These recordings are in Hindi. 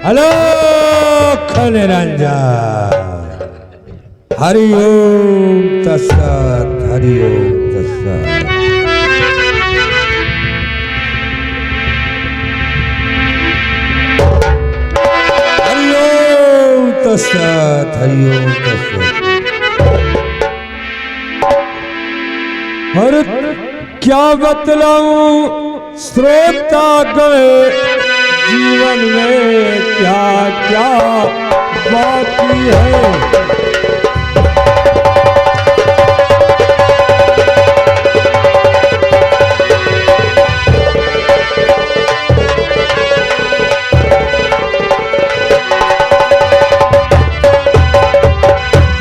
हेलो निरंजन। हरि ओम तत्सत, हरि ओम तत्सत। हरि ओम तत्सत, हरि ओम तत्सत। और क्या बतलाऊं श्रोता गए जीवन में क्या क्या बाकी है।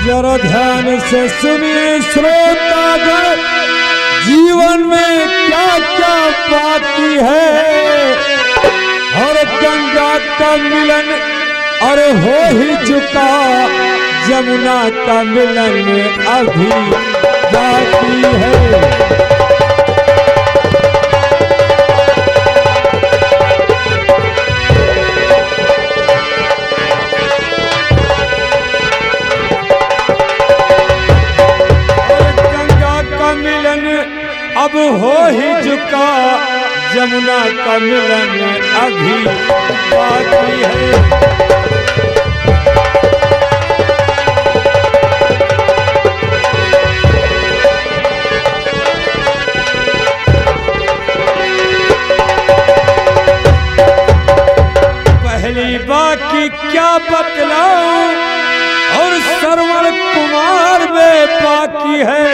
जरा ध्यान से सुनिए श्रोतागण, जीवन में क्या क्या बाकी है। और गंगा का मिलन अरे हो ही चुका, जमुना का मिलन अभी बाकी है। अब हो ही चुका, जमुना का मिलन अभी बाकी है। पहली बाकी क्या बतलाऊं, और श्रवण कुमार में बाकी है।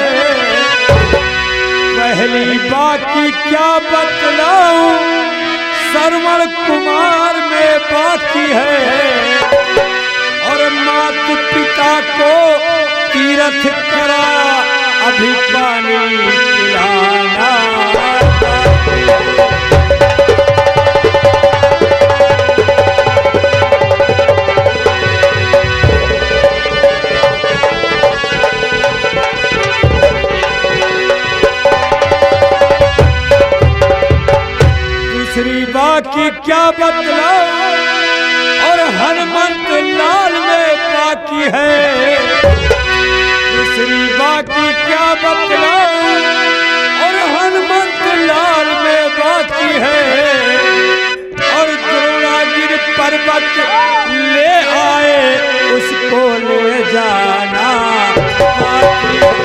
पहली बाकी क्या बतलाऊं, श्रवण कुमार में बाकी है। और मात पिता को तीर्थ करा, अभी पानी पिलाना। दूसरी बाकी क्या बतलाऊं, और हनुमंत लाल में बाकी है। दूसरी बाकी क्या बतलाऊं, और हनुमंत लाल में बाकी है। और द्रोणागिरि पर्वत ले आए, उसको ले जाना बाकी है।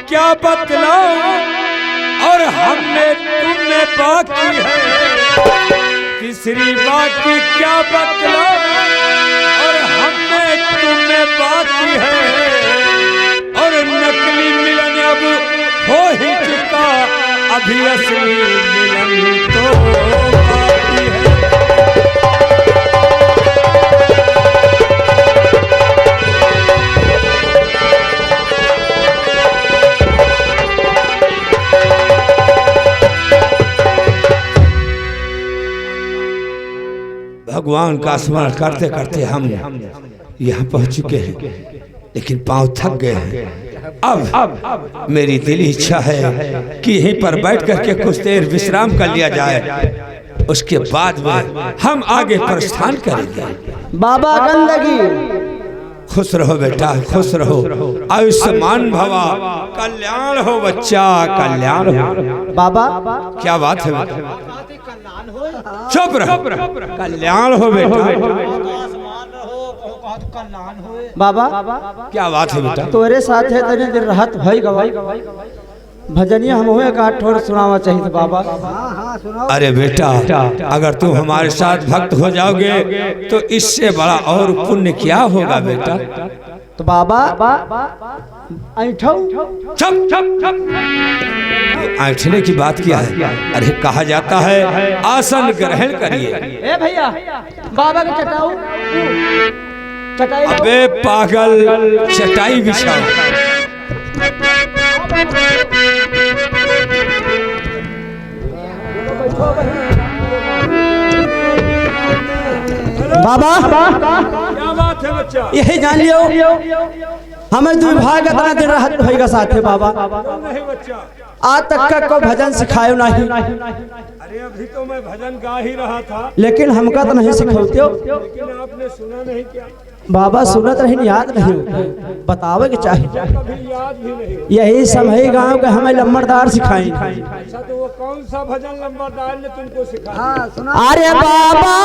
क्या बतलाऊं, और हमने तुमने बाकी है। तीसरी बाकी क्या बतलाऊं, और हमने तुमने बाकी है। और नकली मिलन अब हो ही चुका, अभी असली मिलन तो बाकी है। भगवान का स्मरण करते करते हम यहाँ पहुँच चुके हैं, लेकिन पांव थक गए हैं। अब मेरी दिली इच्छा है कि यहीं पर बैठ करके कुछ देर विश्राम कर लिया जाए, उसके बाद में हम आगे प्रस्थान करेंगे। बाबा गंदगी खुश रहो बेटा, खुश रहो, आयुष्मान भवा, कल्याण हो बच्चा, कल्याण हो। बाबा क्या बात है बेटा, चुप रहो, कल्याण हो बेटा। बाबा क्या बात है बेटा, तोरे साथ है तने दिन राहत भई गवाई भजनिया हम हुए का ठोर सुनावा चाहिए बाबा। अरे बेटा, अगर तुम हमारे साथ भक्त हो जाओगे तो इससे बड़ा और पुण्य क्या होगा बेटा। तो बाबा ऐठो ऐठने की बात क्या है। अरे कहा जाता है आसन ग्रहण करिए। ए भैया बाबा के चटाऊ चटाई। अबे पागल, चटाई बिछाओ। बाबा क्या बात है बच्चा? यही जान लियो हमें दुर्भाग्य इतना दिन रहत होएगा साथे बाबा। नहीं बच्चा, आज तक का को भजन सिखायो नहीं। अरे अभी तो मैं भजन गा ही रहा था, लेकिन हमका तो नहीं सिखाते हो। लेकिन आपने सुना नहीं क्या? बाबा सुनत रही याद नहीं बतावे के चाहिए। कभी याद भी नहीं। यही समय गांव के हमें लम्बरदार सिखाई। अच्छा तो वो कौन सा भजन लंबरदार ने तुमको सिखाया? अरे बाबा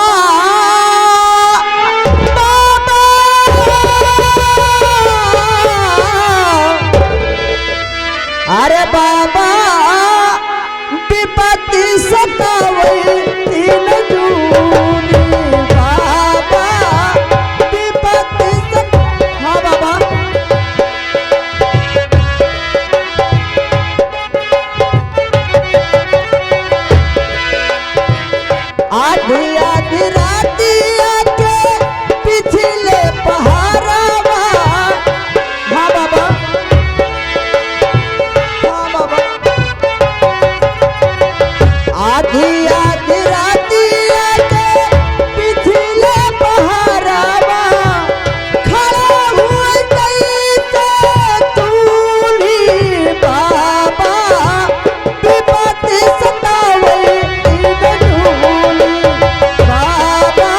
अरे बाबा विपत्ति सतावे तीन जूनी बाबा विपत्ति हाँ बाबा आधी आधी राती आके पिछले पहाड़वा हाँ बाबा आधी आधी राती आके पिछले पहाड़वा खड़ा हुए जैसे तूनी बाबा विपत्ति सतावे तीन जूनी बाबा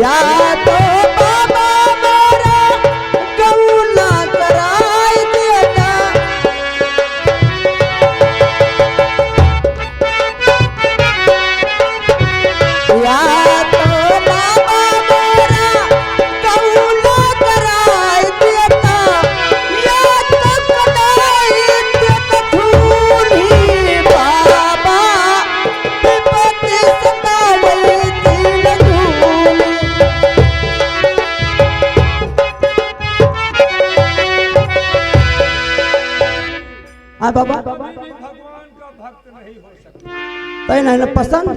या तो बाबा मोरा कौना कराई देता या तो बाबा मोरा कौना कराई देता या तो कटाई देता धूनी बाबा विपत्ति सतावे तीन जूनी हाँ बाबा भगवान का भक्त नहीं हो सकता। तय नहीं पसंद।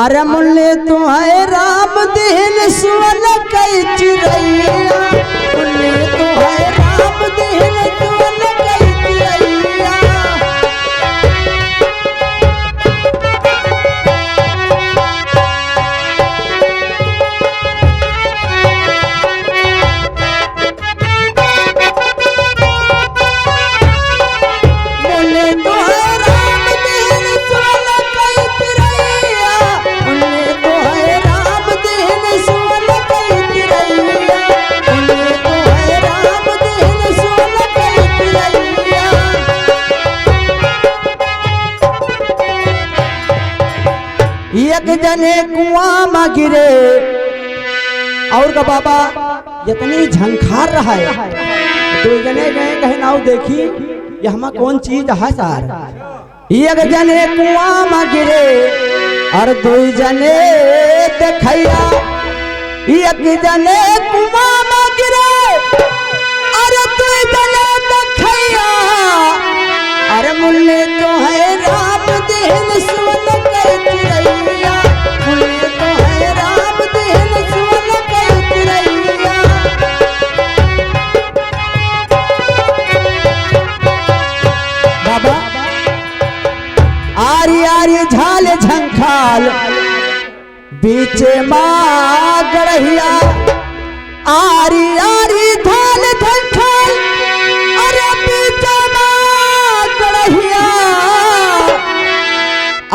अरे मुन्ने तुम्हारे राम दिन सुन कई चिड़ैया मुन्ने तुम्हारे राम दिन सुन कई चिड़ैया मुन्ने तुम्हारे राम दिन सुन कई चिड़ैया मुन्ने तुम्हारे राम दिन सुन कई चिड़ैया मुन्ने तुम्हारे राम दिन सुन कई चिड़ैया एक जने कुआं में गिरे और का बाबा जितनी झंखार रहा है दो जने गए कहे नाव देखी ये हमा कौन चीज है सार एक जने कुआं में गिरे और दो जने देखैया एक जने कुआं में गिरे और दो जने देखैया अरे मुन्ने तो है राम दिन सुन कर चिड़ैया मुन्ने तो है राम दिन सुन कर चिड़ैया बाबा आरी आरी झाल झंखाल बीच माँ गड़हिया आरी आरी झाल झंखाल अरे बीच माँ गड़हिया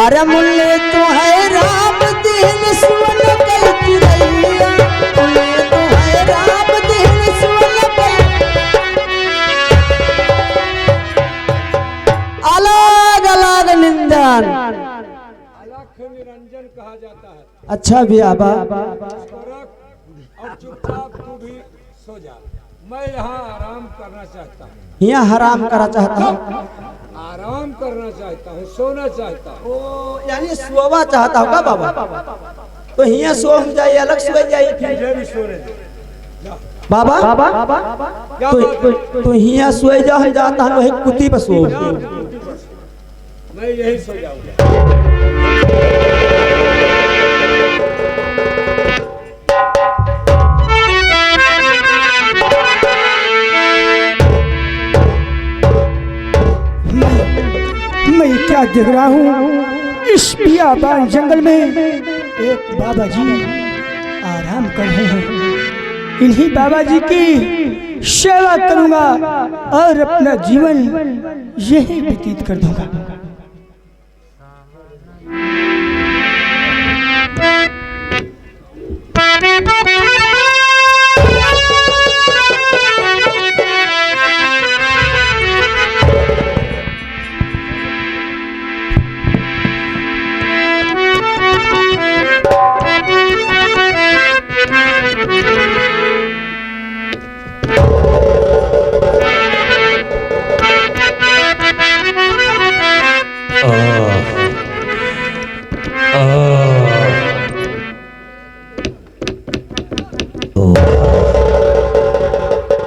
अरे मुन्ने तो है राम दिन सुन कर चिड़ैया मुन्ने तो है राम दिन सुन कर अलग अलग निंदन अलख निरंजन कहा जाता है। अच्छा भी आबा और चुपचाप तू भी सो जा। मैं यहाँ आराम करना चाहता हूँ। यहाँ हराम करा चाहता हूँ आराम करना चाहता हूँ, सोना चाहता हूँ। यानी सोवा चाहता होगा बाबा तो यहाँ सो जाइए अलग सो जाइए मुझे भी सोने दे। जा। बाबा क्या बात है? तो यहाँ सोए जा हम जाता हूँ वही कुत्ती पर सो जा, मैं यही सो जाऊंगा। मैं ये क्या देख रहा हूँ? इस बियाबान जंगल में एक बाबा जी आराम कर रहे हैं। इन्हीं बाबा जी की सेवा करूंगा और अपना जीवन यही व्यतीत कर दूंगा।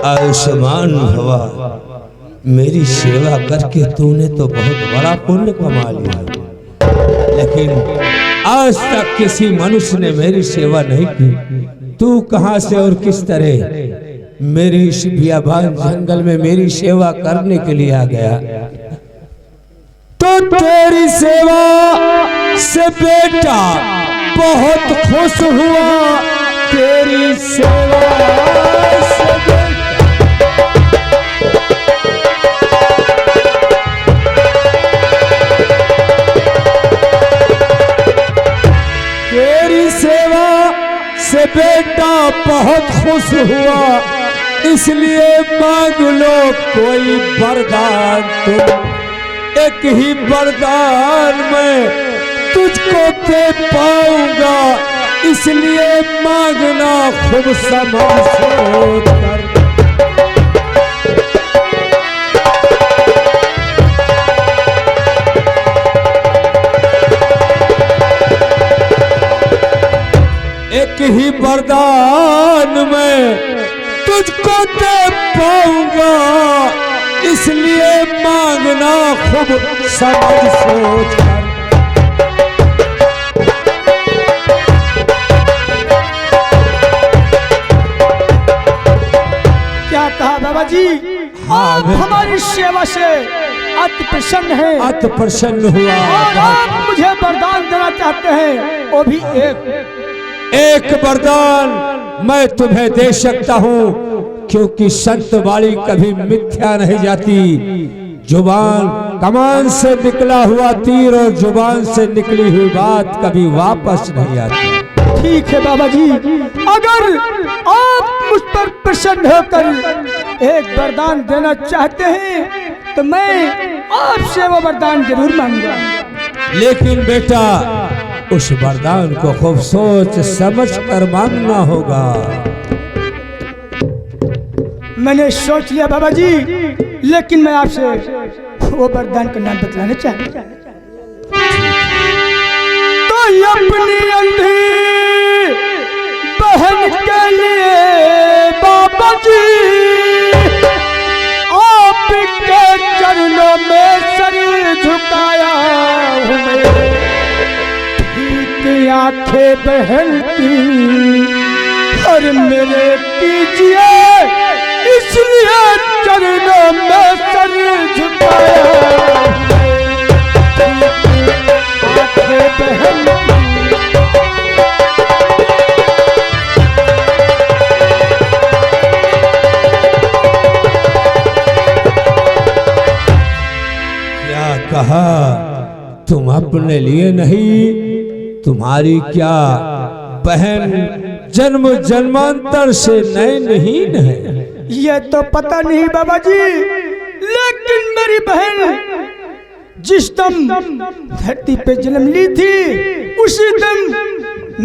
आयुष्मान भवा, मेरी सेवा करके तूने तो बहुत बड़ा पुण्य कमा लिया, लेकिन आज तक किसी मनुष्य ने मेरी सेवा नहीं की। तू कहां से और किस तरह मेरी इस बियाबान जंगल में मेरी सेवा करने के लिए आ गया? तो तेरी सेवा से बेटा बहुत खुश हुआ, तेरी सेवा से से बेटा बहुत खुश हुआ, इसलिए मांग लो कोई वरदान। तुम एक ही वरदान मैं तुझको दे पाऊंगा, इसलिए मांगना खूब समझ सोच कर। एक ही वरदान मैं तुझको दे पाऊंगा, इसलिए मांगना खूब समझ सोच कर। क्या कहा बाबा जी? आप हमारी सेवा से अति प्रसन्न है, अति प्रसन्न हुआ और आप मुझे वरदान देना चाहते हैं, वो भी एक वरदान मैं तुम्हें दे सकता हूँ, क्योंकि संत वाणी कभी मिथ्या नहीं जाती। जुबान कमान से निकला हुआ तीर और जुबान से निकली हुई बात कभी वापस नहीं आती। ठीक है बाबा जी, अगर आप मुझ पर प्रसन्न होकर एक वरदान देना चाहते हैं तो मैं आपसे वो वरदान जरूर मांगूंगा। लेकिन बेटा उस वरदान को खूब सोच समझ कर मांगना होगा। मैंने सोच लिया बाबा जी, लेकिन मैं आपसे वो वरदान का नाम बतलाना चाहता हूँ। तो अपनी अंधी बहन के लिए बाबा जी आपके चरणों में सर झुकाया हूँ मैं। ठीक आंखें बहन की और मेरे कीजिए, इसलिए चरणों में सर झुकाया। आंखें बहन क्या कहा? तुम अपने लिए नहीं, तुम्हारी क्या बहन जन्म जन्मांतर से नयनहीन है? ये तो पता नहीं बाबा जी, लेकिन मेरी बहन जिस दम धरती पे जन्म ली थी उसी दम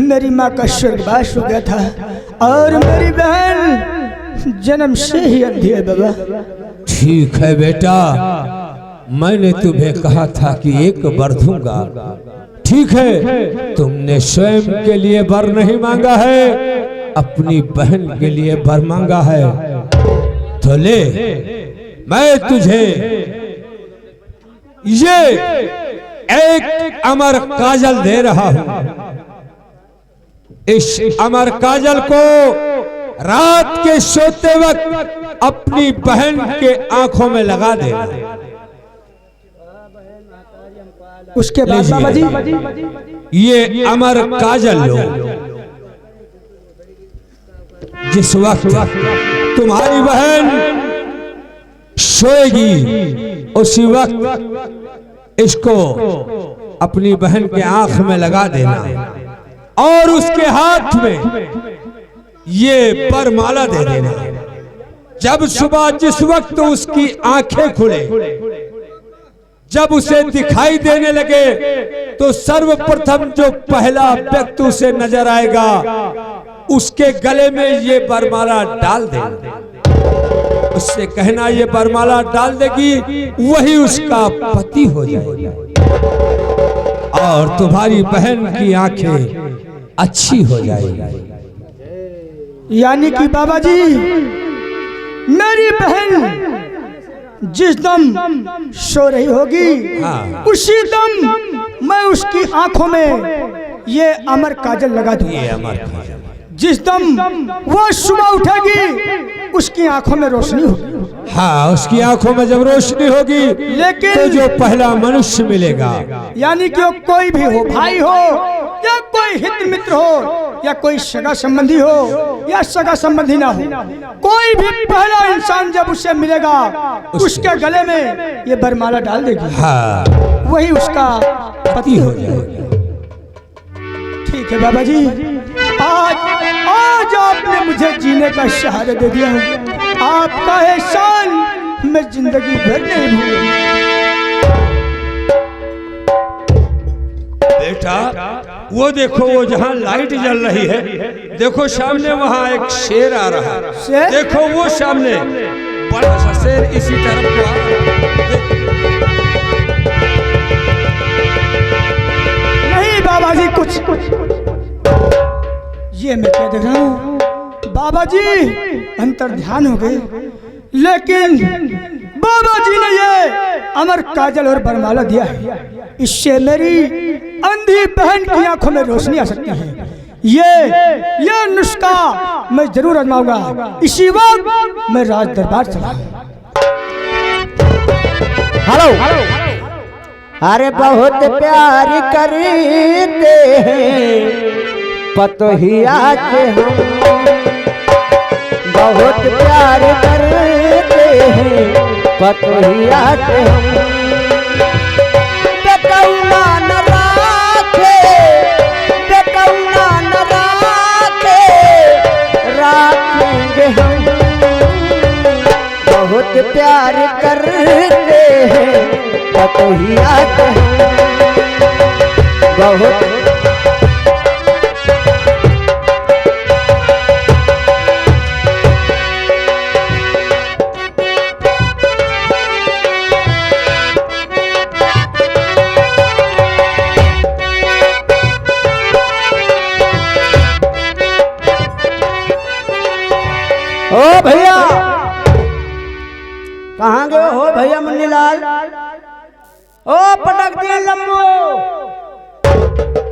मेरी माँ का स्वर्गवास हो गया था, और मेरी बहन जन्म से ही अंधी है बाबा। ठीक है बेटा, मैंने तुम्हें कहा था कि एक वर दूंगा। ठीक है, तुमने स्वयं के लिए वर नहीं मांगा है, अपनी बहन के लिए वर मांगा है। तो ले, मैं तुझे ये एक अमर काजल दे रहा हूं। इस अमर काजल को रात के सोते वक्त अपनी बहन के आंखों में लगा देना। उसके बाद बाबा जी ये अमर काजल लो। जिस वक्त तुम्हारी बहन सोएगी उसी वक्त इसको अपनी बहन के आंख में लगा देना और उसके हाथ में ये परमाला दे देना। जब सुबह जिस वक्त उसकी आंखें खुले, जब उसे दिखाई देने लगे, तो सर्वप्रथम जो पहला व्यक्ति उसे नजर आएगा उसके गले में ये बरमाला डाल देना। उससे कहना ये बरमाला डाल देगी, वही उसका पति हो जाएगा और तुम्हारी बहन की आंखें अच्छी हो जाएगी। यानी कि बाबा जी मेरी बहन जिस दम सो रही होगी, हाँ। उसी दम मैं उसकी आंखों में ये अमर काजल लगा दूंगा। जिस दम वो सुबह उठेगी उसकी आंखों में रोशनी होगी। हाँ, उसकी आंखों में जब रोशनी होगी, लेकिन तो जो पहला मनुष्य मिलेगा, यानी कि वो कोई भी हो, भाई हो या कोई हित मित्र हो या कोई सगा संबंधी हो या सगा संबंधी ना हो, कोई भी पहला इंसान जब उससे मिलेगा उसके गले में ये बरमाला डाल देगी। हाँ, वही उसका पति हो जाएगा। ठीक है बाबा जी, आज आपने मुझे जीने का सहारा दे दिया है। आपका एहसान मैं जिंदगी भर नहीं भूलूंगा। बेटा वो देखो, वो जहाँ लाइट जल रही है, देखो सामने वहाँ एक शेर आ रहा है। शेर? देखो वो सामने बड़ा सा शेर इसी तरफ को आ रहा है। नहीं बाबा जी, कुछ ये मैं क्या देख रहा हूँ बाबा जी, अंतर ध्यान हो गए। लेकिन बाबा जी ने ये अमर काजल और बरमाला दिया है, इससे मेरी अंधी बहन की आंखों में रोशनी आ सकती है। ये नुस्खा मैं जरूर आजमाऊंगा। इसी वक्त मैं राज दरबार चला। हेलो, अरे बहुत प्यार करते हैं पतोहिया के हम, बहुत प्यार करते हैं पतोहिया के हम। बेटौना न राखे, बेटौना न राखे, राखेंगे हम। बहुत प्यार करते हैं पतोहिया के हम, बहुत। ओ भैया, कहाँ गए हो भैया मुन्नीलाल? ओ पटक दिया लम्बो,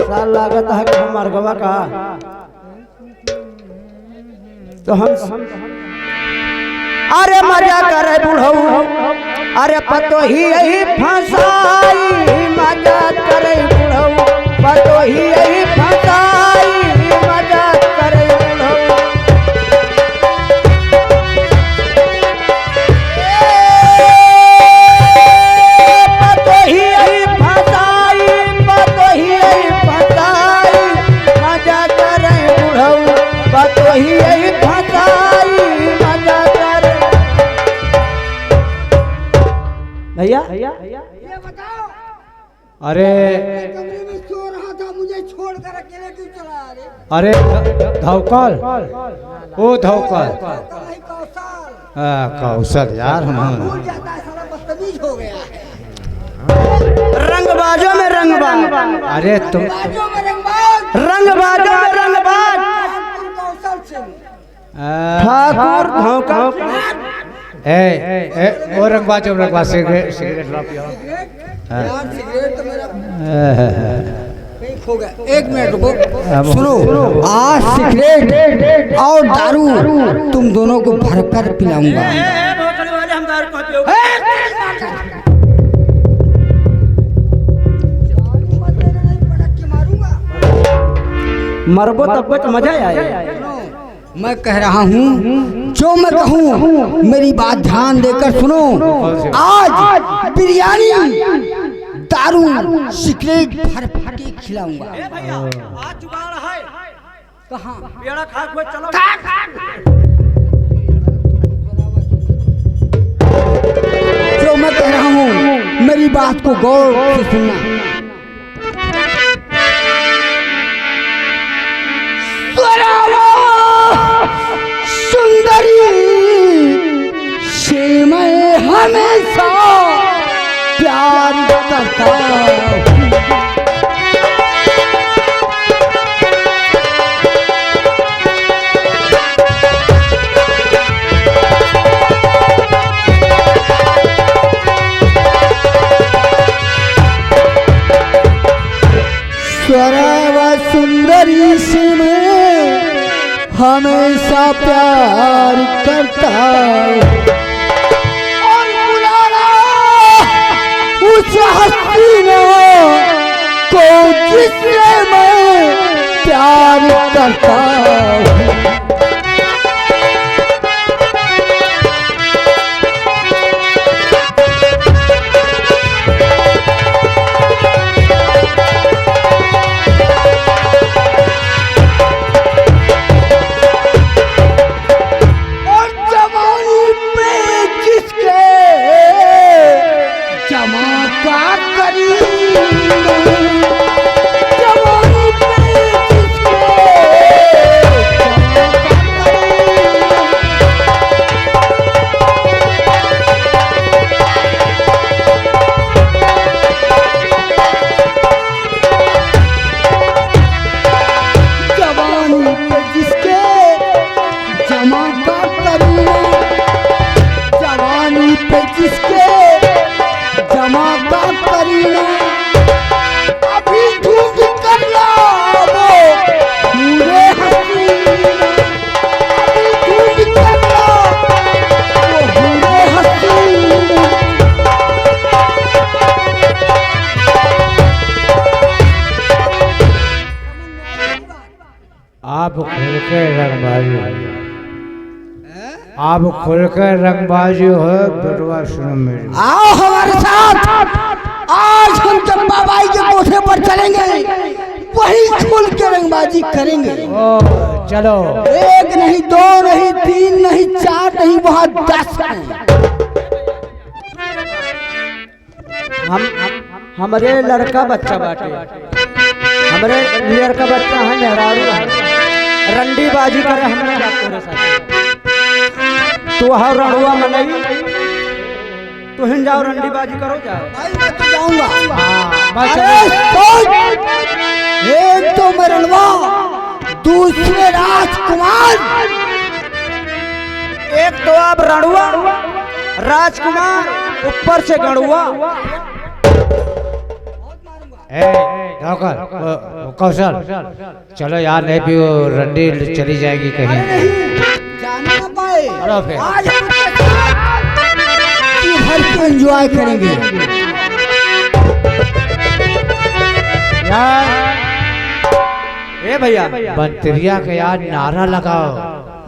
साल लागत है कि हमार गवा का। तो हम अरे मजा करे बुढ़ऊ, अरे पतो ही यही फंसाई, मजा करे बुढ़ऊ, पतो ही यही फंसाई, मजा करे बुढ़ऊ। पतो ही यही फंसाई, पतो ही यही फंसाई, मजा करे बुढ़ऊ, पतो ही यही फंसाई, मजा करे। भैया ये बताओ, अरे कमरे में सो रहा था, मुझे छोड़कर अकेले क्यों चला रे? अरे धौकल, ओ धौकल, कल नहीं कौशल कौशल यार, हम भूल जाता है, साला बदतमीज हो गया है। रंगबाजों में रंगबाज। अरे तुम बाजों में रंगबाज, रंगबाजों में रंगबाज। ठाकुर कौशल सिंह, ठाकुर धौकल। ए ओ रंगबाजों में रंगबाज, सिगरेट ला पियो। यार सिगरेट तो मेरा कहीं खो गया। एक मिनट रुको, सुनो, आज सिगरेट और दारू तुम दोनों को भरकर पिलाऊंगा। मरबो तब तो मजा आए। मैं कह रहा हूँ जो मैं कहूँ मेरी बात ध्यान देकर सुनो। आज बिरयानी दारू सिगरेट भर भर के खिलाऊंगा। आज जुगाड़ है कहाँ? पेड़ा खा के चलो। जो मैं कह रहा हूँ मेरी बात को गौर से सुनना। सुंदरी से मैं हमेशा प्यार करता हूँ। सुंदरी से मैं हमेशा प्यार करता और बुलाना उस हसीना को जिससे मैं प्यार करता हूँ। आप खुल के रंगबाजी आप खुल के रंगबाजी हो बेटवा सुनो मेरी। आओ हमारे साथ, आज हम चंपा बाई के कोठे पर चलेंगे, वही खुल के रंगबाजी करेंगे। ओ चलो। एक नहीं, दो नहीं, तीन नहीं, चार नहीं, बहुत 10 हैं। हमरे लड़का बच्चा बाटे, हमरे लड़का बच्चा है मेहरारू है, रंडी बाजी करे हमने डॉक्टर साहब। तू हर रणुआ मनई, तू हिन जाओ रंडी बाजी करो जाओ। भाई मैं तो जाऊंगा। बस अरे सोच, एक तो मैं रणवा, दूसरे राजकुमार। एक तो आप रणुआ राजकुमार, ऊपर से गणुआ। कौशल चलो यार, नहीं भी वो रंडी चली जाएगी कहीं। जाने ना पाए, चलो फिर। आज हम भर के एंजॉय करेंगे। यार ए भैया मंत्रिया का यार नारा लगाओ।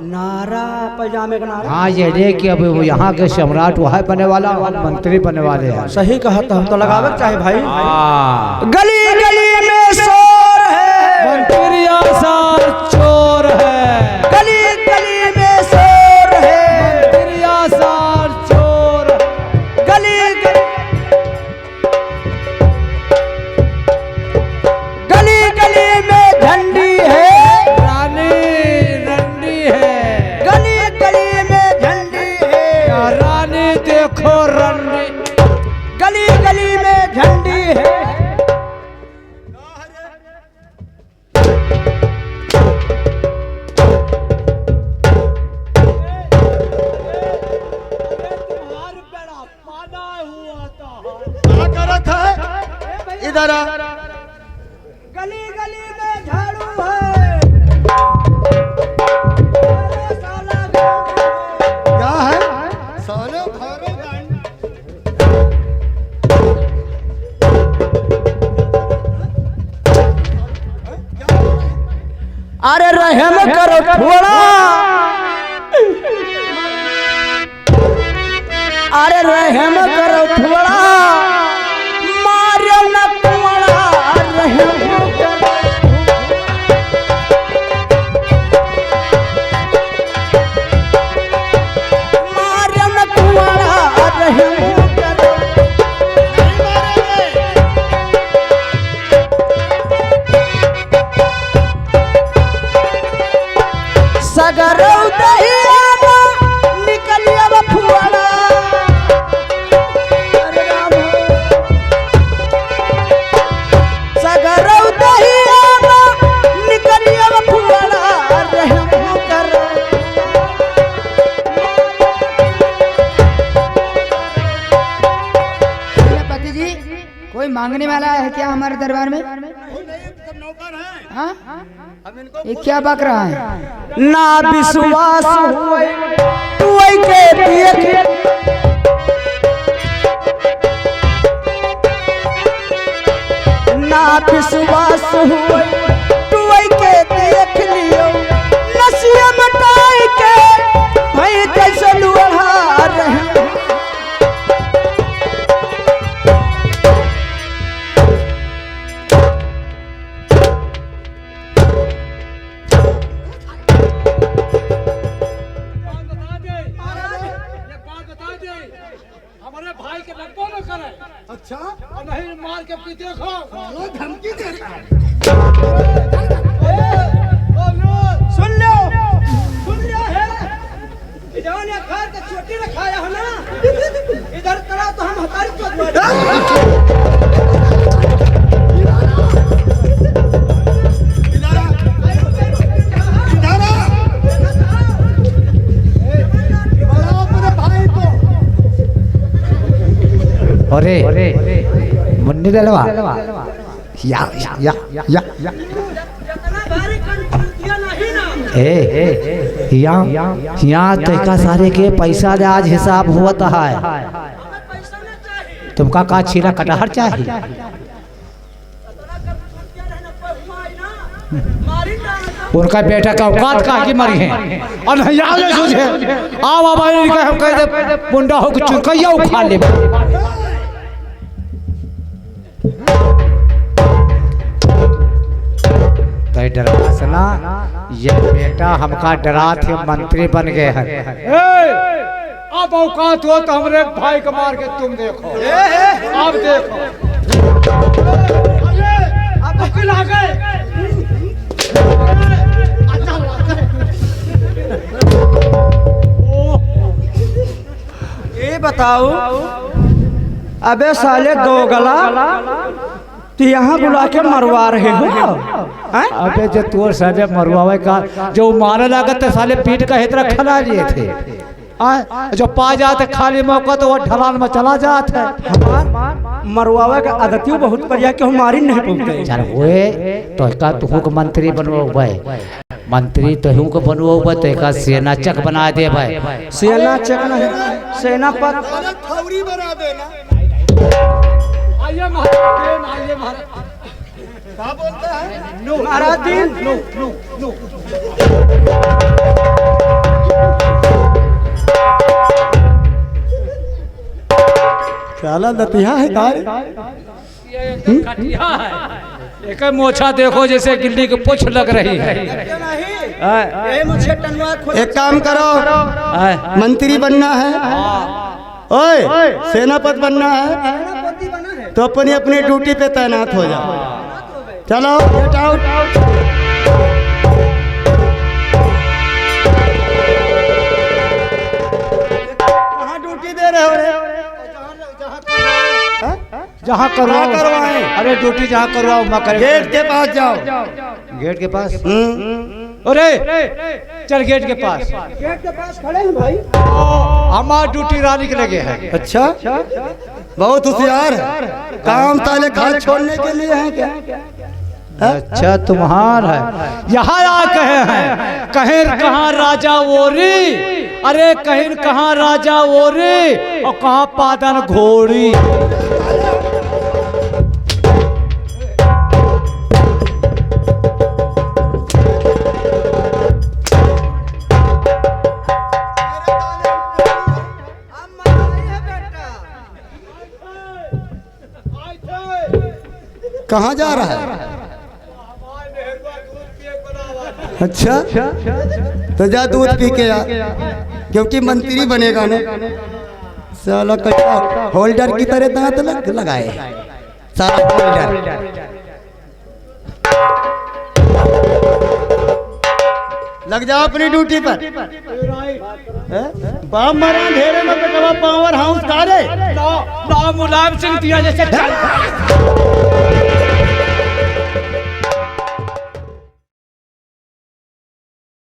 नारा पजामे का नारा। हाँ ये ले कि अब यहाँ के सम्राट वह बने वाला, मंत्री बने वाले हैं। सही कहा तो हम तो लगावे चाहे भाई। हाँ। गली गली में शोर है, मंत्रिया सार चोर है, गली गली में शोर है, मंत्रिया सार चोर, गली गली गली में झंडी है, रानी रंडी है, गली गली में झंडी है, रानी देखो रंडी, गली गली में झंडी है। इधर आ। गली गली में झाड़ू है, क्या है? सोनो भरो अरे रहम करो थोड़ा, अरे रहम करो थोड़ा, मारो न कुआड़ा, रहम करो, मारो न कुआड़ा, रहम करो। सगरौ दहिया निकलिया फुआड़ा, सगरौ दहिया निकलिया फुआड़ा, रहम करो। पति जी कोई मांगने वाला है क्या हमारे दरबार में? हाँ? ये क्या बक रहा है? ना विश्वास हुए तुई के देख, ना विश्वास हुए तुई के देख लियो, नसिया मटाई के भई जैसे लुढ़ा रहे। हमारे भाई के लगभग न करे। अच्छा और नहीं मार के पी देखो धमकी दे रहा है। सुन लो है इधर ने घर का चोटी रखाया है ना, इधर करा तो हम हतारी चोट मार। अरे मुन्नी डलवा या या या यहाँ तैका सारे के पैसा दे आज हिसाब हुआ है। तुमका का छीला कटहर चाहिए? उनका बेटा का औकात कहा की मरी है और नहीं आगे सोचे आओ बाबा हम कह दे मुंडा हो कुछ चुरकैया उखाड़ ले। डरा ये बेटा हमका डरा थे मंत्री बन गए हैं। अब औकात हो तो हमरे भाई को मार के तुम देखो। अब देखो अब वकील आ गए। ये बताओ अबे साले दोगला तो यहाँ बुला के मरवा रहे हो? अबे जो तू साले मरवावे का जो मारे लागत साले पीठ का हितरा खला लिए थे। जो पा जाते खाली मौका तो वो ढलान में चला जाता है। मरवावे का आदतियों बहुत बढ़िया कि हमारी नहीं पहुँचते। चल हुए तो का तू को मंत्री बनवा भाई, मंत्री तो हूँ को बनवा भाई तो का सेना चक बना दे भाई। सेना चक नहीं सेनापत बना देना। आइए महाराज क्या बोलता है? महाराज दिन नो नो नो क्या लतिया है तारे? एक मोछा देखो जैसे गिल्ली की पुछ लग रही है। एक काम करो, मंत्री बनना है, ओए सेनापति बनना है तो अपनी अपनी ड्यूटी पे तैनात हो जाओ। चलो गेट आउट। कहाँ ड्यूटी दे रहे हो? जहाँ करवाएं। अरे ड्यूटी जहाँ करवाओ मैं करे। गेट के पास जाओ। गेट के पास? अरे चल गेट के पास। गेट के पास खड़े हैं भाई। हमारा ड्यूटी रानी के लगे है। अच्छा बहुत होशियार है। काम ताले घर छोड़ने के लिए है क्या? अच्छा तुम्हार है। यहाँ आ कहे हैं कहीं कहाँ राजा ओरी, अरे कहीं कहाँ राजा ओरी और कहाँ पादन घोड़ी। कहाँ जा रहा है? अच्छा, तो जा दूध पी के आ, क्योंकि मंत्री बनेगा ना। साला कच्चा होल्डर की तरह दांत लगाए, सारा होल्डर। लग जाओ अपनी ड्यूटी पर। बाप मरा अंधेरे में बेटवा पावर हाउस का रे। मुलायम सिंह दिया जैसे